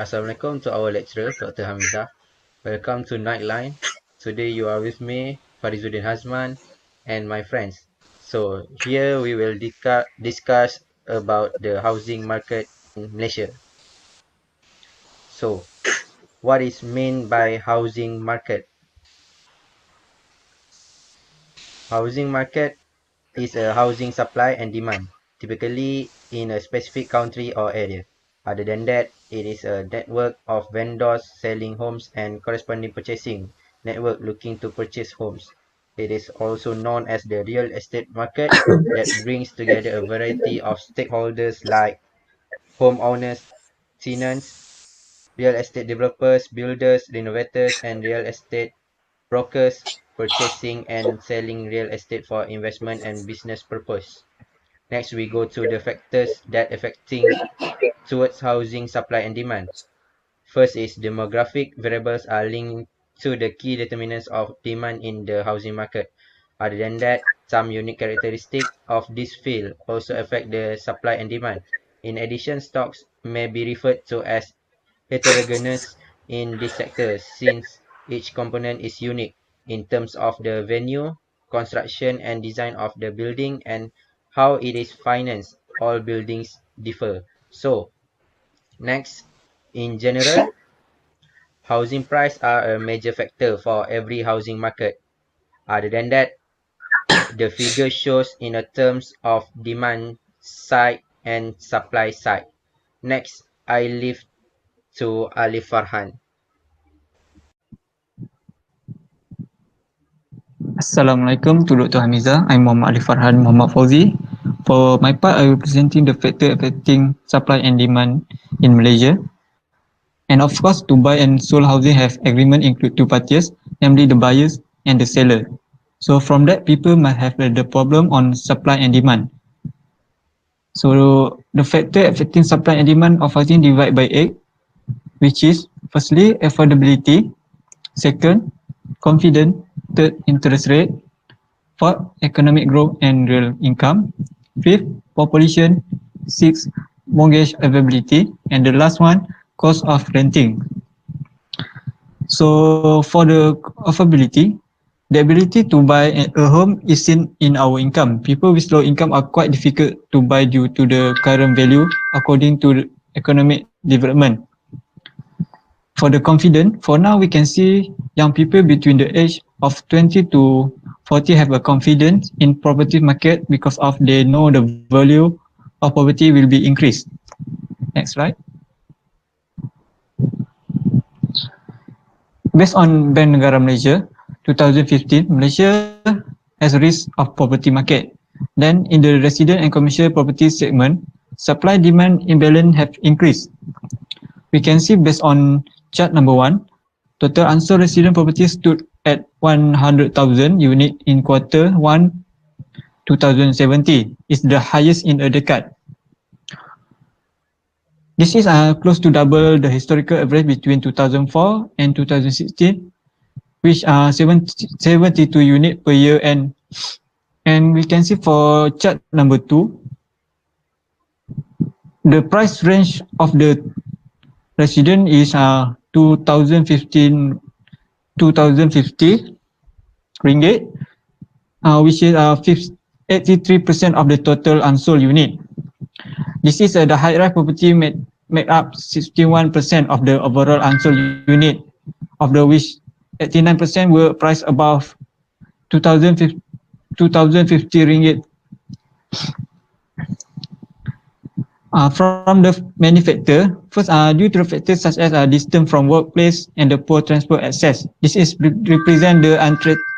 Assalamualaikum to our lecturer, Dr. Hamizah. Welcome to Nightline. Today you are with me, Farizuddin Hazman, and my friends. So here we will discuss about the housing market in Malaysia. So what is meant by housing market? Housing market is a housing supply and demand, typically in a specific country or area. Other than that, it is a network of vendors selling homes and corresponding purchasing network looking to purchase homes. It is also known as the real estate market that brings together a variety of stakeholders like homeowners, tenants, real estate developers, builders, renovators, and real estate brokers purchasing and selling real estate for investment and business purpose. Next, we go to the factors that affecting towards housing supply and demand. First is demographic variables are linked to the key determinants of demand in the housing market. Other than that, some unique characteristics of this field also affect the supply and demand. In addition, stocks may be referred to as heterogeneous in this sector since each component is unique in terms of the venue, construction and design of the building and how it is financed. All buildings differ. So, next, in general, housing price are a major factor for every housing market. Other than that, the figure shows in a terms of demand side and supply side. Next, I leave to Ali Farhan. Assalamualaikum to Dr. Hamizah. I'm Muhammad Ali Farhan Muhammad Fauzi. For my part, I will presenting the factor affecting supply and demand in Malaysia. And of course, to buy and sell housing have agreement include two parties, namely the buyers and the seller. So from that, people might have the problem on supply and demand. So the factor affecting supply and demand of housing divide by 8, which is firstly affordability, second confidence, third interest rate, fourth economic growth and real income, fifth population, sixth mortgage availability, and the last one cost of renting. So for the affordability, the ability to buy a home is seen in our income. People with low income are quite difficult to buy due to the current value according to economic development. For the confident, for now we can see young people between the age of 20 to 40 have a confidence in property market because of they know the value of property will be increased. Next slide. Based on Bank Negara Malaysia 2015, Malaysia has a risk of poverty market. Then in the resident and commercial property segment, supply demand imbalance have increased. We can see based on chart number 1, total unsold resident property stood at 100,000 unit in quarter 1 2017. It's the highest in a decade. This is close to double the historical average between 2004 and 2016, which are 72 units per year. And we can see for chart number 2, the price range of the resident is 2050 ringgit, which is 83% of the total unsold unit. This is the high-rise property made up 61% of the overall unsold unit, of the which 89% were priced above 2050 ringgit. From the many factors, first, due to the factors such as distance from workplace and the poor transport access, this is represent the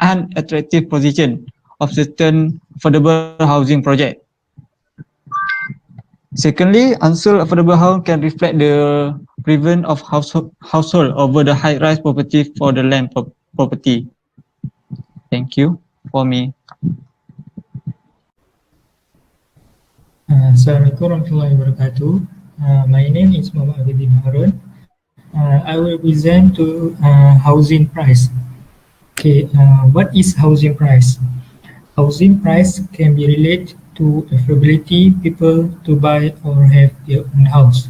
unattractive position of certain affordable housing project. Secondly, unsold affordable home can reflect the prevalence of household over the high-rise property for the land property. Thank you for me. Assalamualaikum warahmatullahi wabarakatuh. My name is Muhammad Abidin Harun. I will present to housing price. Okay, what is housing price? Housing price can be related to affordability people to buy or have their own house.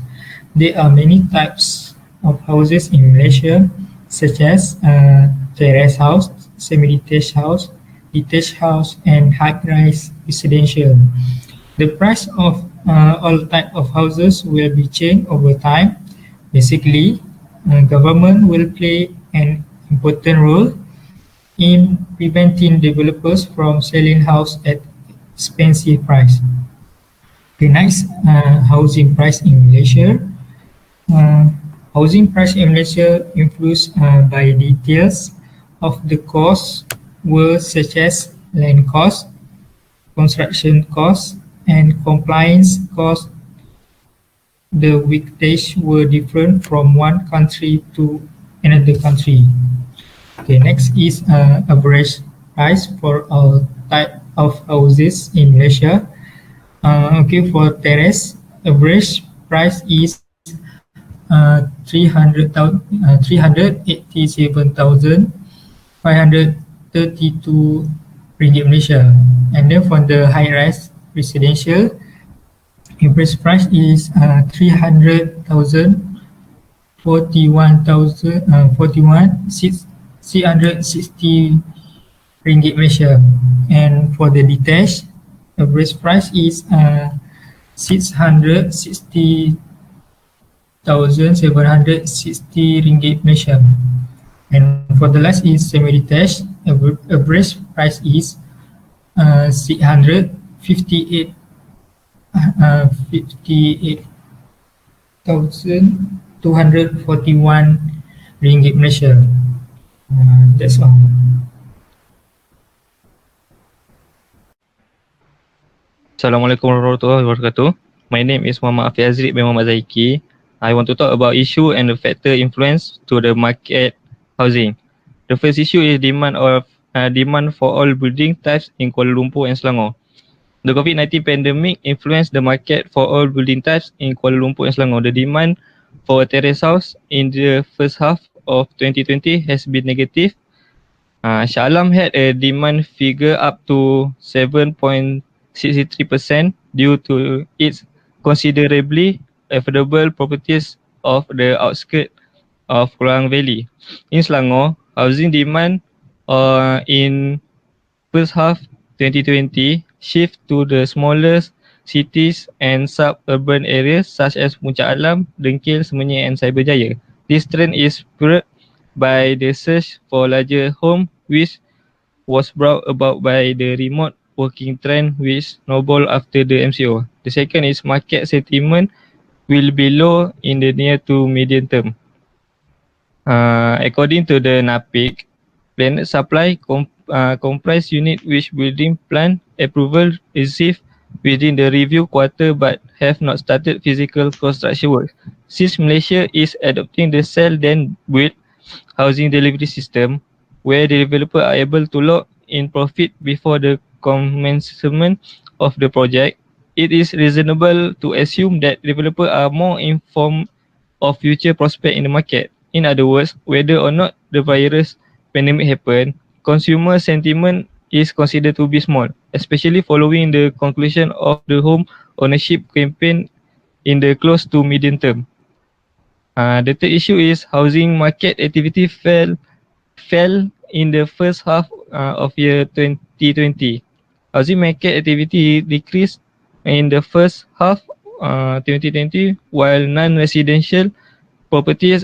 There are many types of houses in Malaysia, such as terrace house, semi-detached house, and high-rise residential. The price of all type of houses will be changed over time. Basically, government will play an important role in preventing developers from selling house at expensive price. The next, housing price in Malaysia. Uh, Housing price in Malaysia influenced by details of the costs were such as land cost, construction costs, and compliance costs. The weekdays were different from one country to another country. Okay, next is average price for all type of houses in Malaysia. Okay, for terrace, average price is 387,532 ringgit Malaysia. And then for the high-rise residential, average price is 300,000 660 ringgit Malaysia. And for the detached, average price is 660,760 ringgit Malaysia. And for the last is semi-detached, average price is 658 58,241 ringgit Malaysia. That's all. Assalamualaikum warahmatullahi wabarakatuh. My name is Muhammad Afiq Azri bin Muhammad Zaiki. I want to talk about issue and the factor influence to the market housing. The first issue is demand for all building types in Kuala Lumpur and Selangor. The COVID-19 pandemic influenced the market for all building types in Kuala Lumpur and Selangor. The demand for a terrace house in the first half of 2020 has been negative. Shah Alam had a demand figure up to 7.63% due to its considerably affordable properties of the outskirts of Klang Valley. In Selangor, housing demand in first half 2020 shift to the smaller cities and suburban areas such as Puncak Alam, Dengkil, Semenyih and Cyberjaya. This trend is spurred by the search for larger home which was brought about by the remote working trend which snowballed after the MCO. The second is market sentiment will be low in the near to medium term. According to the NAPIC, planet supply comprise unit which building plan approval received within the review quarter but have not started physical construction work. Since Malaysia is adopting the sell then build housing delivery system where the developer are able to lock in profit before the commencement of the project, it is reasonable to assume that developers are more informed of future prospect in the market. In other words, whether or not the virus pandemic happen, consumer sentiment is considered to be small, especially following the conclusion of the home ownership campaign in the close to medium term. The third issue is housing market activity fell in the first half of year 2020. Housing market activity decreased in the first half 2020 while non-residential properties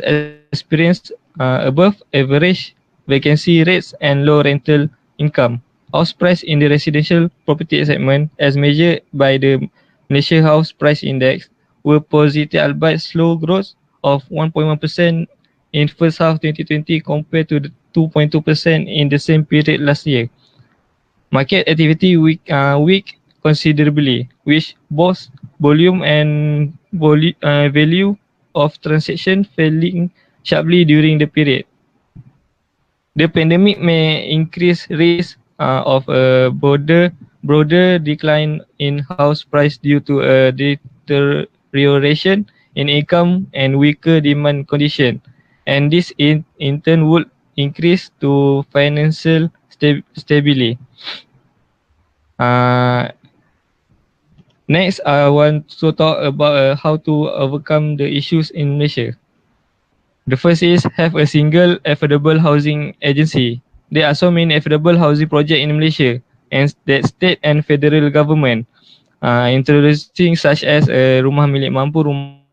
experienced above average vacancy rates and low rental income. House price in the residential property segment as measured by the Malaysia House Price Index were positive albeit slow growth of 1.1% in first half 2020 compared to the 2.2% in the same period last year. Market activity weak considerably, which both volume and value of transaction falling sharply during the period. The pandemic may increase risk of a broader decline in house price due to a deterioration in income and weaker demand condition, and this in turn would increase to financial stability. Next, I want to talk about how to overcome the issues in Malaysia. The first is have a single affordable housing agency. There are so many affordable housing projects in Malaysia, and that state and federal government introducing such as Rumah Milik Mampu, Rumah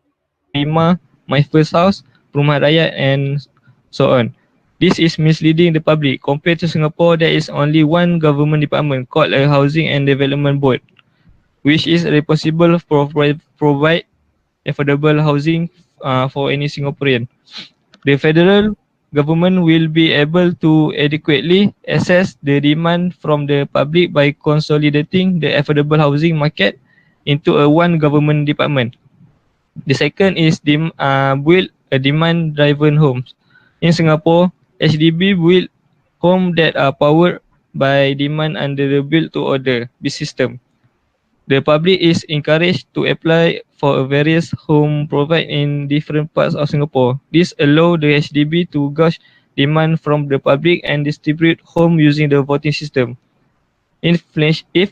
Prima, My First House, Rumah Rakyat, and so on. This is misleading the public. Compared to Singapore, there is only one government department called a Housing and Development Board, which is responsible for provide affordable housing for any Singaporean. The federal government will be able to adequately assess the demand from the public by consolidating the affordable housing market into a one government department. The second is build a demand-driven homes. In Singapore, HDB build home that are powered by demand under the build-to-order system. The public is encouraged to apply for a various home provided in different parts of Singapore. This allows the HDB to gauge demand from the public and distribute home using the voting system. If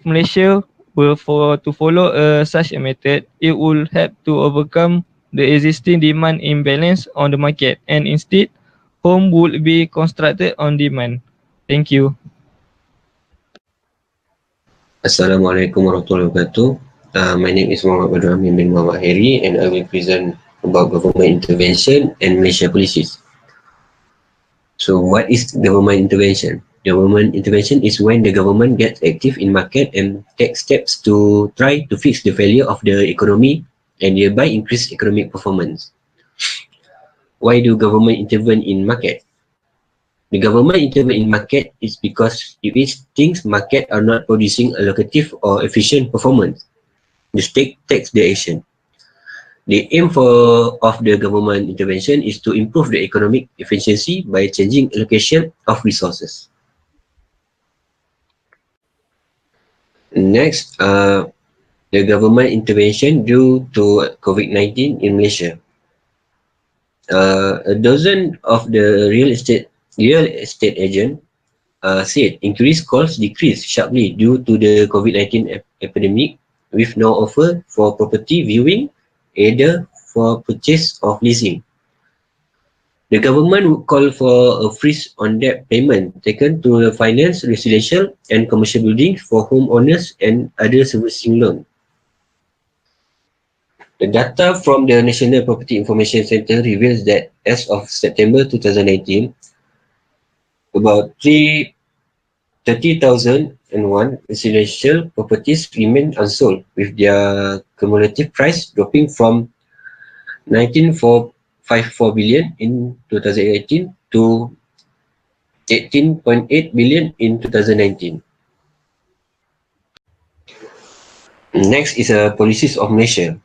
Malaysia were to follow such a method, it would help to overcome the existing demand imbalance on the market, and instead, home would be constructed on demand. Thank you. Assalamualaikum warahmatullahi wabarakatuh. My name is Muhammad Badrul Amin bin Muhammad Heri, and I will present about government intervention and Malaysia policies. So what is government intervention? Government intervention is when the government gets active in market and takes steps to try to fix the failure of the economy and thereby increase economic performance. Why do government intervene in market? The government intervene in market is because if it thinks market are not producing a lucrative or efficient performance, the state takes the action. The aim of the government intervention is to improve the economic efficiency by changing allocation of resources. Next, the government intervention due to COVID-19 in Malaysia. A dozen of the real estate agent said increased calls decreased sharply due to the COVID-19 epidemic, with no offer for property viewing, either for purchase or leasing. The government would call for a freeze on debt payment taken to finance residential and commercial buildings for homeowners and other servicing loan. The data from the National Property Information Centre reveals that as of September 2019, about 30,001 residential properties remain unsold, with their cumulative price dropping from 19.54 billion in 2018 to 18.8 billion in 2019. Next is policies of Malaysia.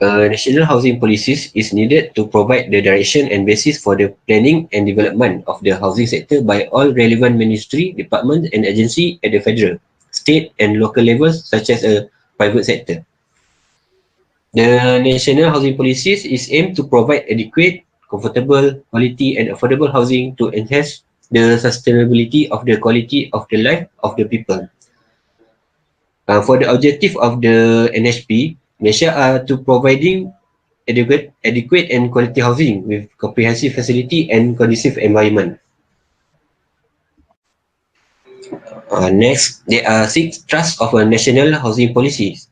National housing policies is needed to provide the direction and basis for the planning and development of the housing sector by all relevant ministry, departments and agencies at the federal, state and local levels, such as a private sector. The national housing policies is aimed to provide adequate, comfortable, quality and affordable housing to enhance the sustainability of the quality of the life of the people. For the objective of the NHP, Malaysia are to providing adequate and quality housing with comprehensive facility and conducive environment. Next, there are 6 thrusts of a national housing policies.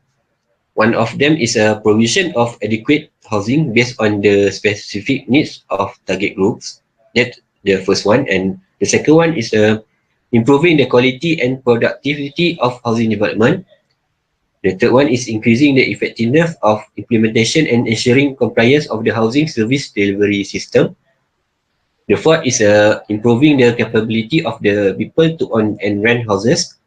One of them is a provision of adequate housing based on the specific needs of target groups. That's the first one. And the second one is improving the quality and productivity of housing development. The third one is increasing the effectiveness of implementation and ensuring compliance of the housing service delivery system. The fourth is improving the capability of the people to own and rent houses.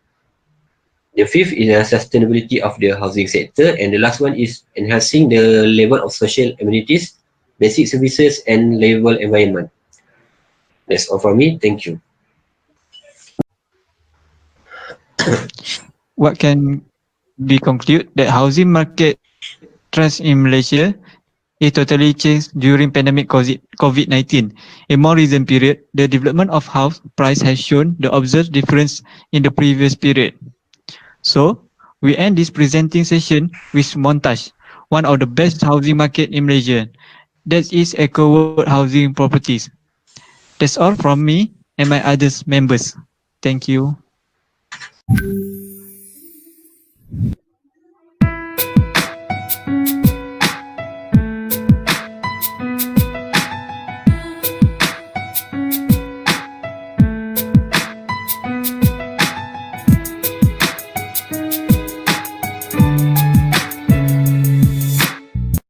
The fifth is sustainability of the housing sector. And the last one is enhancing the level of social amenities, basic services and livable environment. That's all from me. Thank you. What can be concluded that housing market trends in Malaysia is totally changed during pandemic COVID-19. In more recent period, the development of house price has shown the observed difference in the previous period. So, we end this presenting session with montage, one of the best housing market in Malaysia. That is EcoWorld Housing Properties. That's all from me and my other members. Thank you.